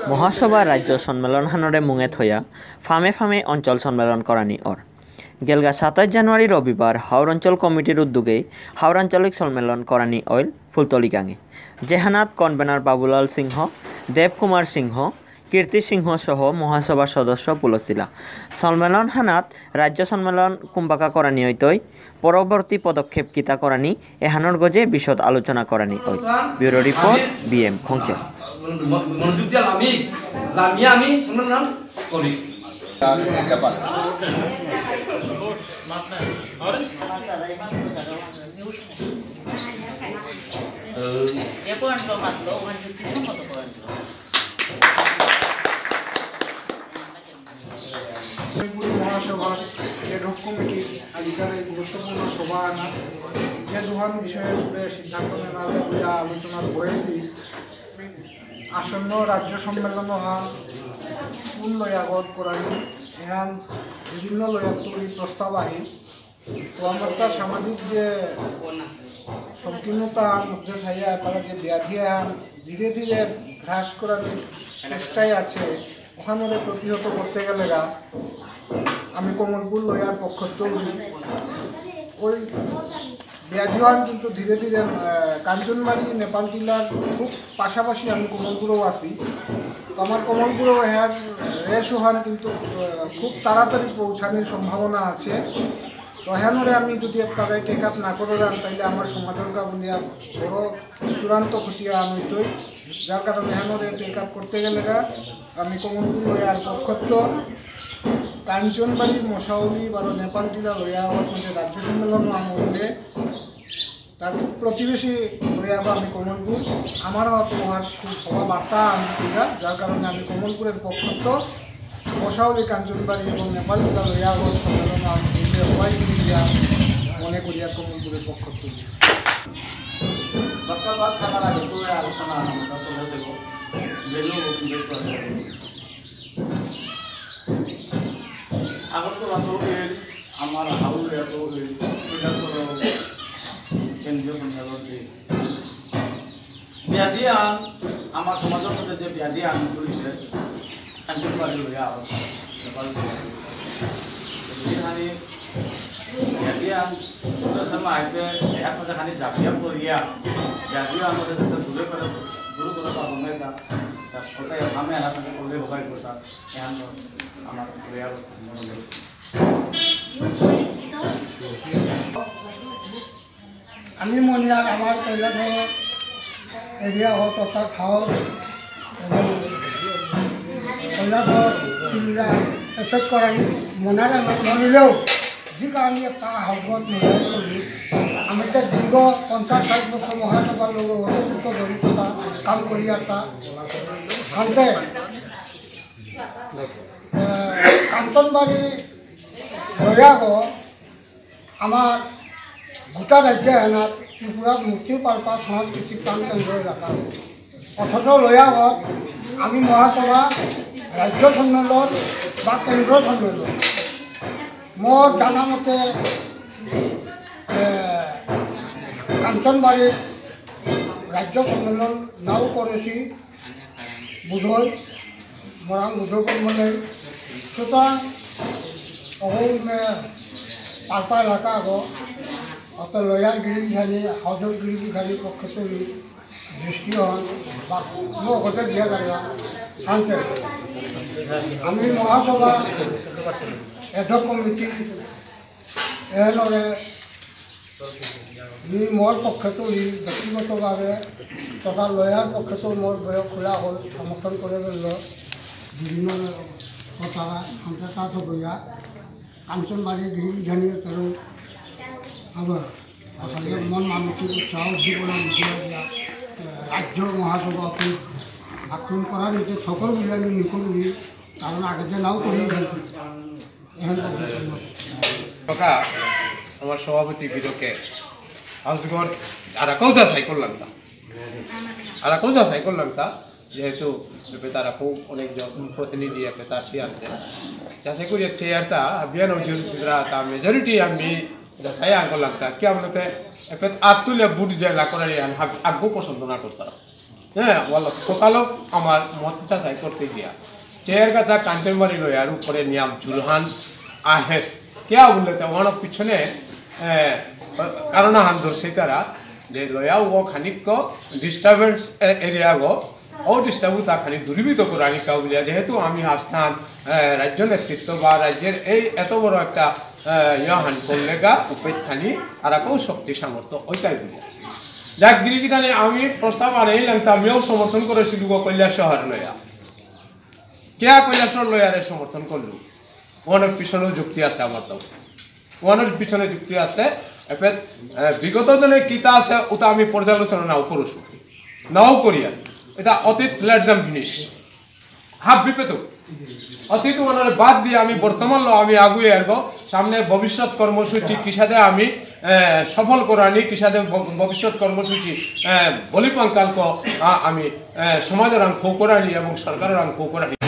মহাসভা রাজ্য সম্মেলন হানরে মুঙে থইয়া ফামে ফামে অঞ্চল সম্মেলন করানি ওর গেলগা 27 জানুয়ারি রবিবার হাওড় অঞ্চল কমিটির উদ্যোগে হাওড়াঞ্চলিক সম্মেলন করানি অইল ফুলতলি গাঙে জেহানাত কনভেনার বাবুলাল সিংহ দেবকুমার সিংহ কীর্তি সিংহ সহ মহাসভার সদস্য পুলসিলা সম্মেলন হানাত রাজ্য সম্মেলন কুম্বাকা করানি হইতই পরবর্তী পদক্ষেপ কিতা করানি এহানর গজে বিশদ আলোচনা করানি ওই ব্যুরো রিপোর্ট বিএম খংচে মনোযোগ দিয়া লামিয়া আমি সম্মেলন করি মহাসভার এডহক কমিটির আজকের এই গুরুত্বপূর্ণ সভা আনা যে দুহান বিষয়ের উপরে সিদ্ধান্ত নেওয়ার বলে আলোচনা করেছি আসন্ন রাজ্য সম্মেলন হান কোন লয়াগত করানি এহান বিভিন্ন লয়াত তৈরি প্রস্তাব আহি তো আমার তো সামাজিক যে সংকীর্ণতার মধ্যে থাইয়া এপালা যে ব্যাধি আন ধীরে ধীরে হ্রাস করার চেষ্টায় আছে ওখানে প্রতিহত করতে গেলে আমি কমলপুর লয়ার পক্ষ তৈরি ওই ব্যাধিওয়ান কিন্তু ধীরে ধীরে কাঞ্চনবাড়ি নেপাল জেলার খুব পাশাপাশি আমি কমলপুরেও আছি তো আমার কমলপুরেও হ্যাঁ রেশোহান কিন্তু খুব তাড়াতাড়ি পৌঁছানোর সম্ভাবনা আছে তো হ্যানরে আমি যদি আপনারা টেক আপ না করে যান তাহলে আমার সমাজের বলিয়া বড় চূড়ান্ত ক্ষতিয়া আনতই যার কারণে হ্যানরে টেক আপ করতে গেলে আমি কমলপুর লয়ার পক্ষত্ব কাঞ্চনবাড়ি মশাউলি বা নেপাল জেলা লয়া মধ্যে রাজ্য সম্মেলন আমলে তার প্রতিবেশী লয়া আমি কমলপুর আমারও তোমার খুব সভাবার্তা আমি যার কারণে আমি কমলপুরের পক্ষত্ব মশাউলি কাঞ্চনবাড়ি এবং নেপাল জেলা লয়া সম্মেলন আমলে সবাই মিলিয়া মনে করিয়া কমলপুরের পক্ষত্ব আলোচনা আগরতলাতেও এর আমার হাউলিয়াতেও এর কেন্দ্রীয় সম্মেলন ব্যাধি আন আমার সমাজের মধ্যে যে ব্যাধি আন করেছে কাঞ্চনবাড়ি লইয়া সেখানে ব্যাধি আন সময় আইতে এক মধ্যে খানি জাপিয়া করিয়া ব্যাধি আমাদের সাথে দূরে করে পাবো না কোথায় আমি হাতে করলে হবাই কোথা এখন আমার লইয়ার মনে আমি মনিয়ার আমার কৈলাসহর এরিয়া হোক অর্থাৎ হাওড় এবং কৈলাসহর তিনটা এফেক্ট করানি মনারে মনিলেও যে কারণে একটা হকত মোবাইল করি আমি তো দীর্ঘ 50-60 বছর মহাসভার লোক অত্যন্ত জড়িততা কাম করি একটা আনতে কাঞ্চনবাড়ি লয়াগ আমার গোটা রাজ্য এনাত ত্রিপুরাত মুক্তি পাল্পা সাংস্কৃতিক প্রাণ কেন্দ্র এলাকা অথচ লয়াগত আমি মহাসভা রাজ্য সম্মেলন বা কেন্দ্র সম্মেলন মোর জানা মতে কাঞ্চনবাড়ির রাজ্য সম্মেলন নাও করেছি বুধই মরাং বুধই মানে সুতরাং অহল মে পাল্পা এলাকা আগো অত লয়ার গিরিখানি হজর গিরিখানি পক্ষে তৈরি দৃষ্টি হন বা কোনো অগতে দিয়া দাঁড়িয়া আনতে আমি মহাসভা এডহক কমিটি এনরে মোর পক্ষে তৈরি ব্যক্তিগতভাবে তথা লয়ার পক্ষে তো মোর বয়স খোলা হল সমর্থন করে ফেলল বিভিন্ন কথারা আনতে কাজ হইয়া কাঞ্চনবাড়ি গিরিখানি তার আবার আসলে মন মানসিক উৎসাহ জীবন দিয়া রাজ্য মহাসভাকে আক্রমণ করার নিচে সকল বলে আমি নিকলি কারণ আগে যে নাও করি আমার সভাপতি বিরকে হাউসঘর আর কৌজা সাই করলাম তা আর কৌজা সাই করলাম তা যেহেতু তারা খুব অনেকজন প্রতিনিধি আছে তার চেয়ারতে যাচাই করি চেয়ারটা বিয়ান তা মেজরিটি আমি যাচাই করলাম তা কি আমরা এফেত আতুলে বুট দিয়ে লাকড়াই আগবো পছন্দ না করতাম হ্যাঁ বলো কোথাও আমার মত চাষাই করতে গিয়া চেয়ার কথা কাঞ্চনবাড়ি লয়ার উপরে নিয়াম জুলহান আহের কেয়া বললে তো ওয়ান পিছনে কারণ হান ধরছে তারা যে লয়া ও খানিক ডিস্টার্বেন্স এরিয়া গো ও ডিস্টার্বু তা খানিক দূরীভূত করে আনি কাউ বলিয়া যেহেতু আমি আস্থান রাজ্য নেতৃত্ব বা রাজ্যের এই এত বড় একটা ইয়াহান করলে গা উপেদ খানি আর কেউ শক্তি সামর্থ্য ওইটাই বলিয়া যাক গিরিগিটানে আমি প্রস্তাব আনাইলাম তা আমিও সমর্থন করেছি কৈলাস শহর লয়া কেয়া কৈলাসর লয়ারে সমর্থন করলু ওয়ানের পিছনেও যুক্তি আছে আমার তো ওয়ানের পিছনে যুক্তি আছে এবার বিগত দিনে কিতা আছে ওটা আমি পর্যালোচনা নাও করছো নাও করিয়া এটা অতীত লেট দেম ফিনিশ হাফ বিপেত অতীত ওনারে বাদ দিয়ে আমি বর্তমান আমি আগুয়ে আসবো সামনে ভবিষ্যৎ কর্মসূচি কিসাদে আমি সফল করানি কিসাদে ভবিষ্যৎ কর্মসূচি বলিপাঙ্কালক আমি সমাজের আং খৌ করানি এবং সরকারের আং খৌ করানি